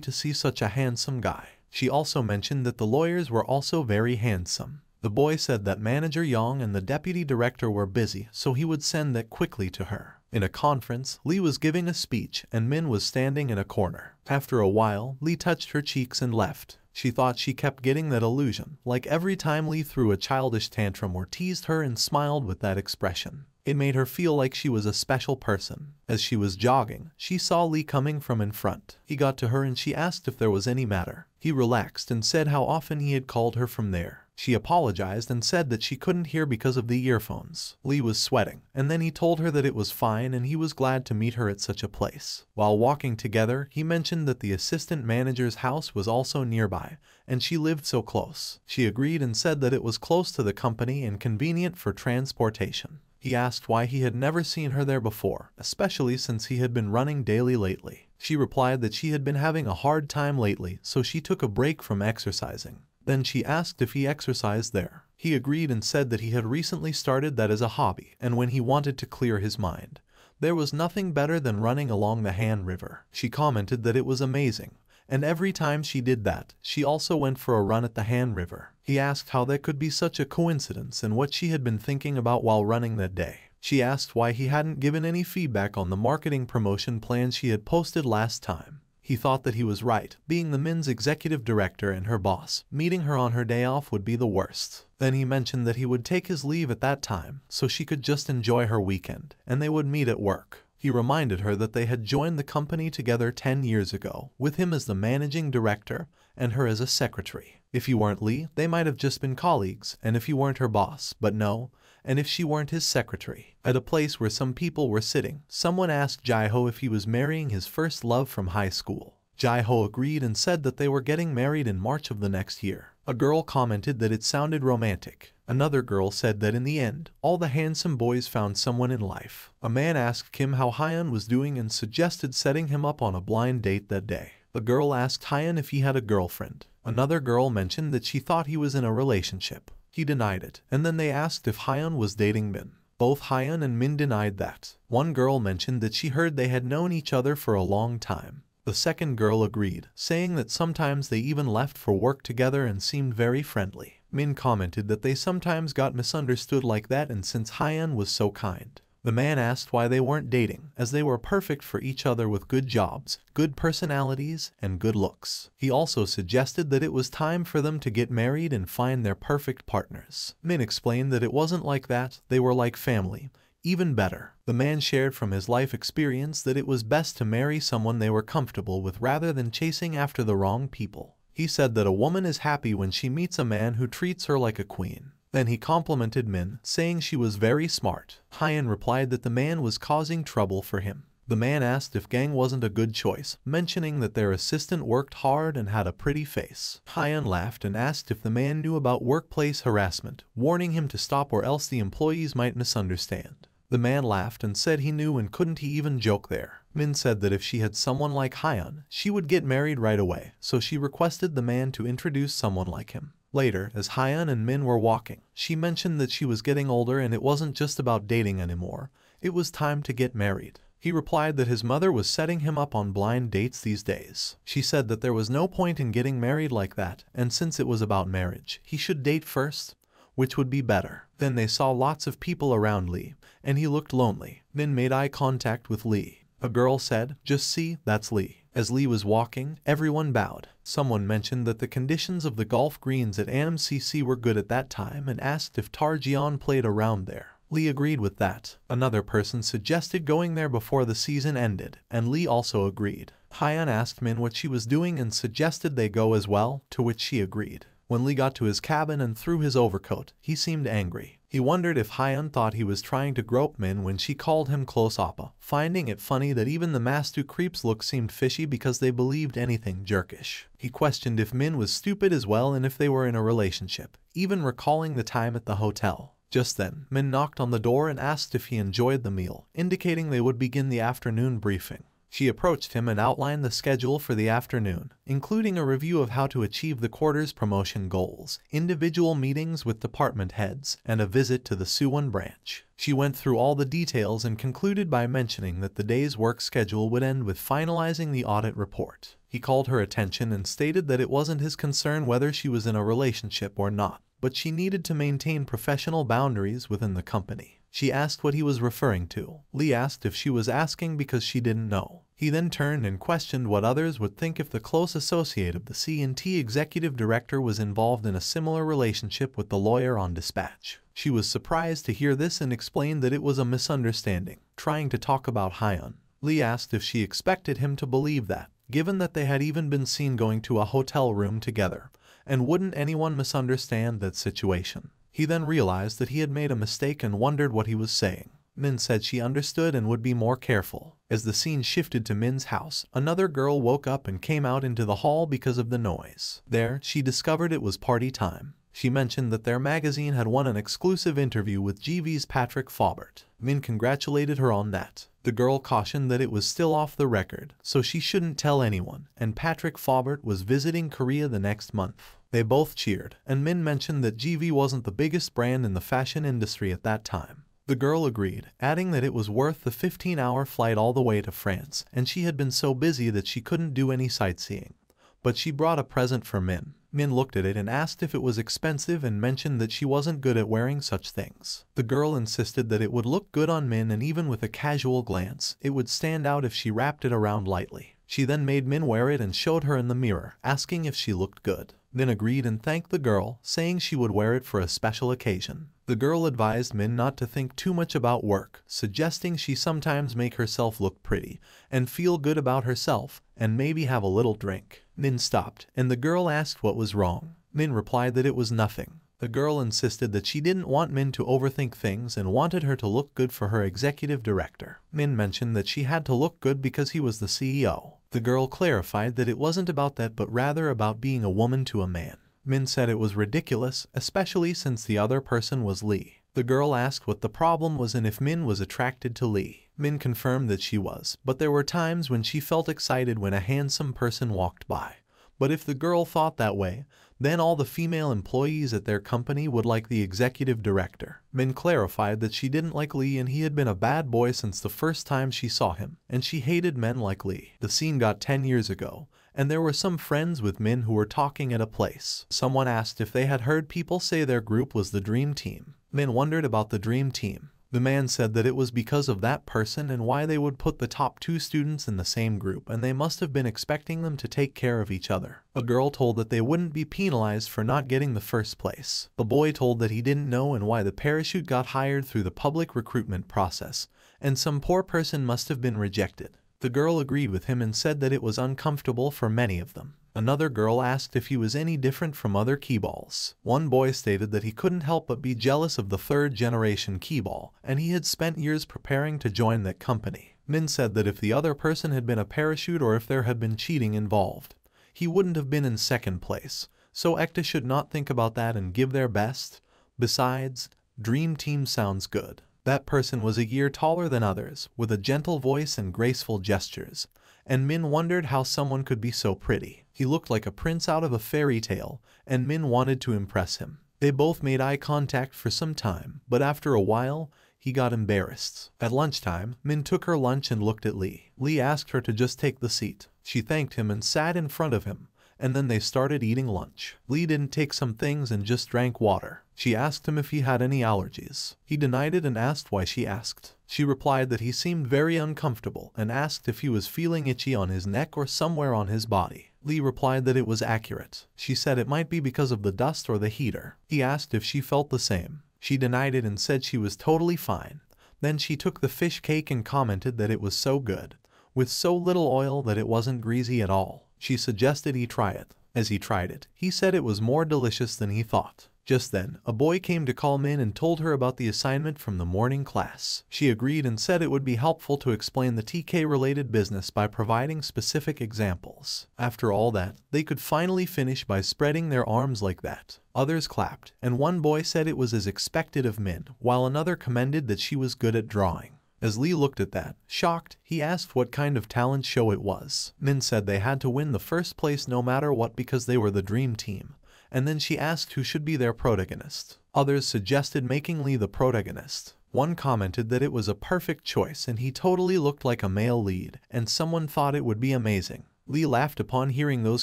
to see such a handsome guy. She also mentioned that the lawyers were also very handsome. The boy said that Manager Yang and the deputy director were busy, so he would send that quickly to her. In a conference, Lee was giving a speech and Min was standing in a corner. After a while, Lee touched her cheeks and left. She thought she kept getting that illusion, like every time Lee threw a childish tantrum or teased her and smiled with that expression. It made her feel like she was a special person. As she was jogging, she saw Lee coming from in front. He got to her and she asked if there was any matter. He relaxed and said how often he had called her from there. She apologized and said that she couldn't hear because of the earphones. Lee was sweating, and then he told her that it was fine and he was glad to meet her at such a place. While walking together, he mentioned that the assistant manager's house was also nearby, and she lived so close. She agreed and said that it was close to the company and convenient for transportation. He asked why he had never seen her there before, especially since he had been running daily lately. She replied that she had been having a hard time lately, so she took a break from exercising. Then she asked if he exercised there. He agreed and said that he had recently started that as a hobby, and when he wanted to clear his mind, there was nothing better than running along the Han River. She commented that it was amazing, and every time she did that, she also went for a run at the Han River. He asked how that could be such a coincidence and what she had been thinking about while running that day. She asked why he hadn't given any feedback on the marketing promotion plans she had posted last time. He thought that he was right, being the Min's executive director and her boss. Meeting her on her day off would be the worst. Then he mentioned that he would take his leave at that time, so she could just enjoy her weekend, and they would meet at work. He reminded her that they had joined the company together 10 years ago, with him as the managing director and her as a secretary. If he weren't Lee, they might have just been colleagues, and if he weren't her boss, but no, and if she weren't his secretary. At a place where some people were sitting, someone asked Jae-ho if he was marrying his first love from high school. Jae-ho agreed and said that they were getting married in March of the next year. A girl commented that it sounded romantic. Another girl said that in the end, all the handsome boys found someone in life. A man asked Kim how Hyun was doing and suggested setting him up on a blind date that day. The girl asked Hyun if he had a girlfriend. Another girl mentioned that she thought he was in a relationship. He denied it, and then they asked if Hyun was dating Min. Both Hyun and Min denied that. One girl mentioned that she heard they had known each other for a long time. The second girl agreed, saying that sometimes they even left for work together and seemed very friendly. Min commented that they sometimes got misunderstood like that, and since Hyun was so kind. The man asked why they weren't dating, as they were perfect for each other with good jobs, good personalities, and good looks. He also suggested that it was time for them to get married and find their perfect partners. Min explained that it wasn't like that, they were like family. Even better, the man shared from his life experience that it was best to marry someone they were comfortable with rather than chasing after the wrong people. He said that a woman is happy when she meets a man who treats her like a queen. Then he complimented Min, saying she was very smart. Hyun replied that the man was causing trouble for him. The man asked if Gang wasn't a good choice, mentioning that their assistant worked hard and had a pretty face. Hyun laughed and asked if the man knew about workplace harassment, warning him to stop or else the employees might misunderstand. The man laughed and said he knew, and couldn't he even joke there. Min said that if she had someone like Hyun, she would get married right away, so she requested the man to introduce someone like him. Later, as Hyun and Min were walking, she mentioned that she was getting older and it wasn't just about dating anymore, it was time to get married. He replied that his mother was setting him up on blind dates these days. She said that there was no point in getting married like that, and since it was about marriage, he should date first, which would be better. Then they saw lots of people around Lee, and he looked lonely. Min made eye contact with Lee. A girl said, "Just see, that's Lee." As Lee was walking, everyone bowed. Someone mentioned that the conditions of the golf greens at AniCC were good at that time and asked if Tarjian played around there. Lee agreed with that. Another person suggested going there before the season ended, and Lee also agreed. Hyun asked Min what she was doing and suggested they go as well, to which she agreed. When Lee got to his cabin and threw his overcoat, he seemed angry. He wondered if Hyun thought he was trying to grope Min when she called him close oppa, finding it funny that even the Mastu creeps' look seemed fishy because they believed anything jerkish. He questioned if Min was stupid as well and if they were in a relationship, even recalling the time at the hotel. Just then, Min knocked on the door and asked if he enjoyed the meal, indicating they would begin the afternoon briefing. She approached him and outlined the schedule for the afternoon, including a review of how to achieve the quarter's promotion goals, individual meetings with department heads, and a visit to the Suwon branch. She went through all the details and concluded by mentioning that the day's work schedule would end with finalizing the audit report. He called her attention and stated that it wasn't his concern whether she was in a relationship or not, but she needed to maintain professional boundaries within the company. She asked what he was referring to. Lee asked if she was asking because she didn't know. He then turned and questioned what others would think if the close associate of the C&T executive director was involved in a similar relationship with the lawyer on dispatch. She was surprised to hear this and explained that it was a misunderstanding, trying to talk about Hyun. Lee asked if she expected him to believe that, given that they had even been seen going to a hotel room together, and wouldn't anyone misunderstand that situation? He then realized that he had made a mistake and wondered what he was saying. Min said she understood and would be more careful. As the scene shifted to Min's house, another girl woke up and came out into the hall because of the noise. There, she discovered it was party time. She mentioned that their magazine had won an exclusive interview with GV's Patrick Faubert. Min congratulated her on that. The girl cautioned that it was still off the record, so she shouldn't tell anyone, and Patrick Faubert was visiting Korea the next month. They both cheered, and Min mentioned that GV wasn't the biggest brand in the fashion industry at that time. The girl agreed, adding that it was worth the 15-hour flight all the way to France, and she had been so busy that she couldn't do any sightseeing. But she brought a present for Min. Min looked at it and asked if it was expensive and mentioned that she wasn't good at wearing such things. The girl insisted that it would look good on Min, and even with a casual glance, it would stand out if she wrapped it around lightly. She then made Min wear it and showed her in the mirror, asking if she looked good. Min agreed and thanked the girl, saying she would wear it for a special occasion. The girl advised Min not to think too much about work, suggesting she sometimes make herself look pretty and feel good about herself and maybe have a little drink. Min stopped, and the girl asked what was wrong. Min replied that it was nothing. The girl insisted that she didn't want Min to overthink things and wanted her to look good for her executive director. Min mentioned that she had to look good because he was the CEO. The girl clarified that it wasn't about that but rather about being a woman to a man. Min said it was ridiculous, especially since the other person was Lee. The girl asked what the problem was and if Min was attracted to Lee. Min confirmed that she was, but there were times when she felt excited when a handsome person walked by. But if the girl thought that way, then all the female employees at their company would like the executive director. Min clarified that she didn't like Lee and he had been a bad boy since the first time she saw him, and she hated men like Lee. The scene got 10 years ago, and there were some friends with Min who were talking at a place. Someone asked if they had heard people say their group was the Dream Team. Min wondered about the Dream Team. The man said that it was because of that person and why they would put the top 2 students in the same group, and they must have been expecting them to take care of each other. A girl told that they wouldn't be penalized for not getting the first place. The boy told that he didn't know and why the parachute got hired through the public recruitment process, and some poor person must have been rejected. The girl agreed with him and said that it was uncomfortable for many of them. Another girl asked if he was any different from other keyballs. One boy stated that he couldn't help but be jealous of the 3rd-generation keyball, and he had spent years preparing to join that company. Min said that if the other person had been a parachute or if there had been cheating involved, he wouldn't have been in 2nd place, so Ekta should not think about that and give their best. Besides, Dream Team sounds good. That person was a year taller than others, with a gentle voice and graceful gestures, and Min wondered how someone could be so pretty. He looked like a prince out of a fairy tale, and Min wanted to impress him. They both made eye contact for some time, but after a while, he got embarrassed. At lunchtime, Min took her lunch and looked at Lee. Lee asked her to just take the seat. She thanked him and sat in front of him, and then they started eating lunch. Lee didn't take some things and just drank water. She asked him if he had any allergies. He denied it and asked why she asked. She replied that he seemed very uncomfortable and asked if he was feeling itchy on his neck or somewhere on his body. Lee replied that it was accurate. She said it might be because of the dust or the heater. He asked if she felt the same. She denied it and said she was totally fine. Then she took the fish cake and commented that it was so good, with so little oil that it wasn't greasy at all. She suggested he try it. As he tried it, he said it was more delicious than he thought. Just then, a boy came to call Min and told her about the assignment from the morning class. She agreed and said it would be helpful to explain the TK-related business by providing specific examples. After all that, they could finally finish by spreading their arms like that. Others clapped, and one boy said it was as expected of Min, while another commended that she was good at drawing. As Lee looked at that, shocked, he asked what kind of talent show it was. Min said they had to win the first place no matter what because they were the dream team. And then she asked who should be their protagonist. Others suggested making Lee the protagonist. One commented that it was a perfect choice and he totally looked like a male lead, and someone thought it would be amazing. Lee laughed upon hearing those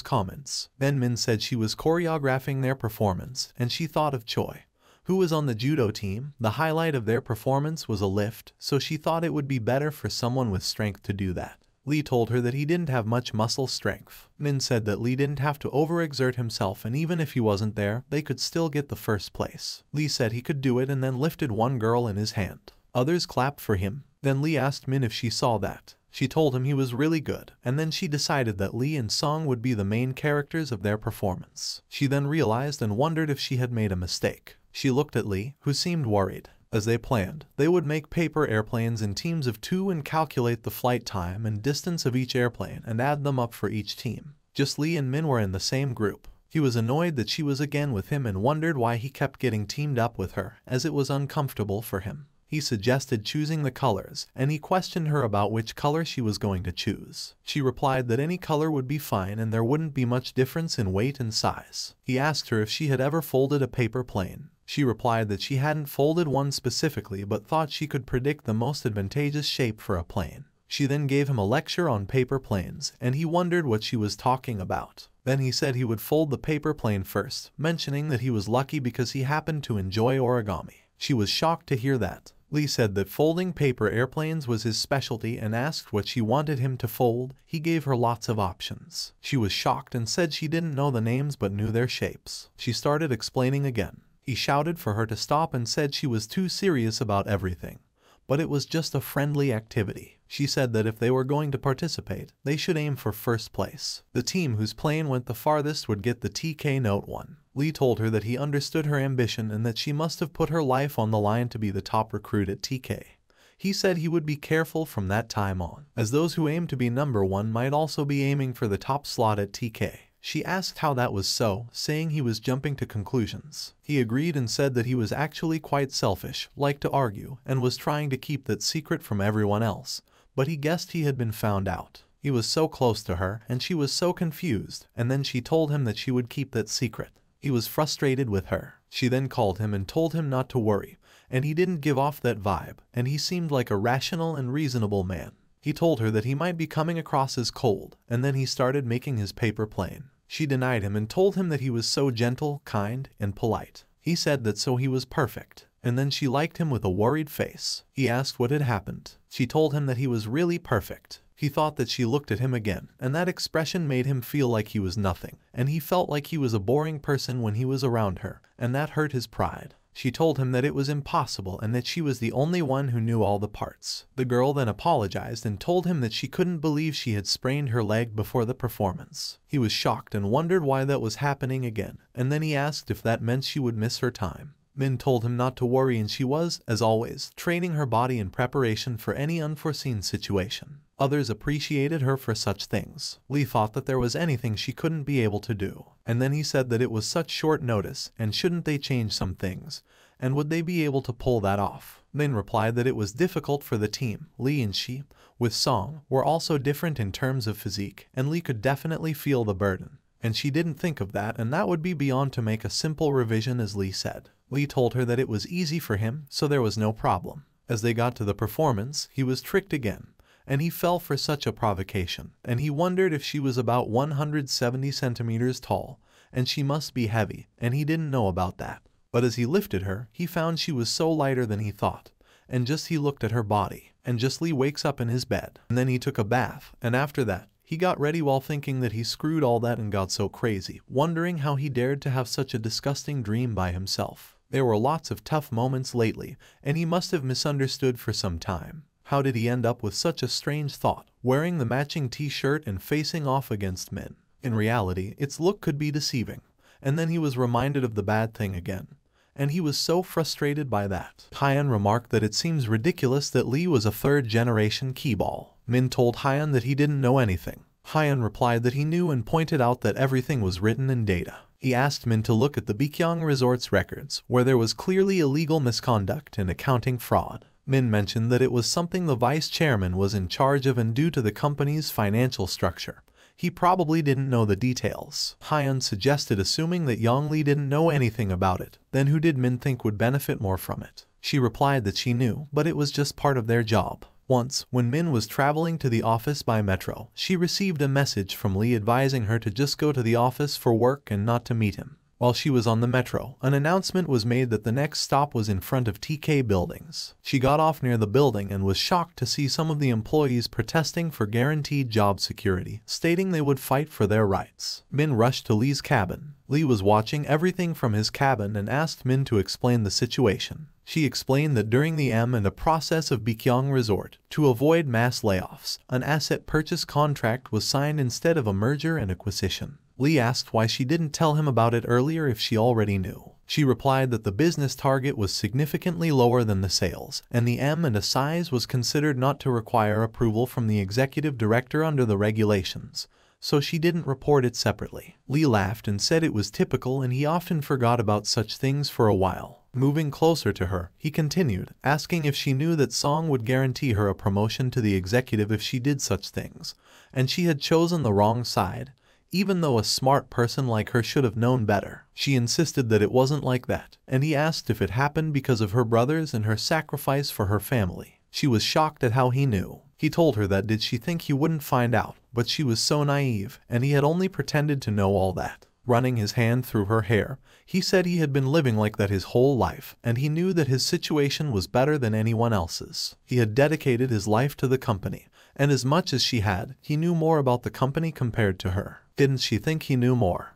comments. Then Min said she was choreographing their performance, and she thought of Choi, who was on the judo team. The highlight of their performance was a lift, so she thought it would be better for someone with strength to do that. Lee told her that he didn't have much muscle strength. Min said that Lee didn't have to overexert himself, and even if he wasn't there, they could still get the first place. Lee said he could do it and then lifted one girl in his hand. Others clapped for him. Then Lee asked Min if she saw that. She told him he was really good, and then she decided that Lee and Song would be the main characters of their performance. She then realized and wondered if she had made a mistake. She looked at Lee, who seemed worried. As they planned, they would make paper airplanes in teams of 2 and calculate the flight time and distance of each airplane and add them up for each team. Just Lee and Min were in the same group. He was annoyed that she was again with him and wondered why he kept getting teamed up with her, as it was uncomfortable for him. He suggested choosing the colors, and he questioned her about which color she was going to choose. She replied that any color would be fine and there wouldn't be much difference in weight and size. He asked her if she had ever folded a paper plane. She replied that she hadn't folded one specifically but thought she could predict the most advantageous shape for a plane. She then gave him a lecture on paper planes, and he wondered what she was talking about. Then he said he would fold the paper plane first, mentioning that he was lucky because he happened to enjoy origami. She was shocked to hear that. Lee said that folding paper airplanes was his specialty and asked what she wanted him to fold. He gave her lots of options. She was shocked and said she didn't know the names but knew their shapes. She started explaining again. He shouted for her to stop and said she was too serious about everything. But it was just a friendly activity. She said that if they were going to participate, they should aim for first place. The team whose plane went the farthest would get the TK Note 1. Lee told her that he understood her ambition and that she must have put her life on the line to be the top recruit at TK. He said he would be careful from that time on, as those who aim to be number 1 might also be aiming for the top slot at TK. She asked how that was so, saying he was jumping to conclusions. He agreed and said that he was actually quite selfish, liked to argue, and was trying to keep that secret from everyone else, but he guessed he had been found out. He was so close to her, and she was so confused, and then she told him that she would keep that secret. He was frustrated with her. She then called him and told him not to worry, and he didn't give off that vibe, and he seemed like a rational and reasonable man. He told her that he might be coming across as cold, and then he started making his paper plane. She denied him and told him that he was so gentle, kind, and polite. He said that so he was perfect, and then she liked him with a worried face. He asked what had happened. She told him that he was really perfect. He thought that she looked at him again, and that expression made him feel like he was nothing, and he felt like he was a boring person when he was around her, and that hurt his pride. She told him that it was impossible and that she was the only one who knew all the parts. The girl then apologized and told him that she couldn't believe she had sprained her leg before the performance. He was shocked and wondered why that was happening again, and then he asked if that meant she would miss her time. Min told him not to worry, and she was, as always, training her body in preparation for any unforeseen situation. Others appreciated her for such things. Lee thought that there was anything she couldn't be able to do. And then he said that it was such short notice, and shouldn't they change some things? And would they be able to pull that off? Min replied that it was difficult for the team. Lee and she, with Song, were also different in terms of physique, and Lee could definitely feel the burden. And she didn't think of that, and that would be beyond to make a simple revision, as Lee said. Lee told her that it was easy for him, so there was no problem. As they got to the performance, he was tricked again, and he fell for such a provocation, and he wondered if she was about 170 centimeters tall, and she must be heavy, and he didn't know about that. But as he lifted her, he found she was so lighter than he thought, and just he looked at her body, and just Lee wakes up in his bed, and then he took a bath, and after that, he got ready while thinking that he screwed all that and got so crazy, wondering how he dared to have such a disgusting dream by himself. There were lots of tough moments lately, and he must have misunderstood for some time. How did he end up with such a strange thought, wearing the matching t-shirt and facing off against Min? In reality, its look could be deceiving, and then he was reminded of the bad thing again. And he was so frustrated by that. Hyan remarked that it seems ridiculous that Lee was a third-generation keyball. Min told Hyan that he didn't know anything. Hyan replied that he knew and pointed out that everything was written in data. He asked Min to look at the Baekhyang Resort's records, where there was clearly illegal misconduct and accounting fraud. Min mentioned that it was something the vice chairman was in charge of, and due to the company's financial structure, he probably didn't know the details. Hyan suggested assuming that Yang Lee didn't know anything about it, then who did Min think would benefit more from it? She replied that she knew, but it was just part of their job. Once, when Min was traveling to the office by metro, she received a message from Lee advising her to just go to the office for work and not to meet him. While she was on the metro, an announcement was made that the next stop was in front of TK Buildings. She got off near the building and was shocked to see some of the employees protesting for guaranteed job security, stating they would fight for their rights. Min rushed to Lee's cabin. Lee was watching everything from his cabin and asked Min to explain the situation. She explained that during the M&A process of Baekhyang Resort, to avoid mass layoffs, an asset purchase contract was signed instead of a merger and acquisition. Lee asked why she didn't tell him about it earlier if she already knew. She replied that the business target was significantly lower than the sales, and the M&A size was considered not to require approval from the executive director under the regulations, so she didn't report it separately. Lee laughed and said it was typical and he often forgot about such things for a while. Moving closer to her, he continued, asking if she knew that Song would guarantee her a promotion to the executive if she did such things, and she had chosen the wrong side. Even though a smart person like her should have known better. She insisted that it wasn't like that, and he asked if it happened because of her brothers and her sacrifice for her family. She was shocked at how he knew. He told her that did she think he wouldn't find out, but she was so naive, and he had only pretended to know all that. Running his hand through her hair, he said he had been living like that his whole life, and he knew that his situation was better than anyone else's. He had dedicated his life to the company, and as much as she had, he knew more about the company compared to her. Didn't she think he knew more?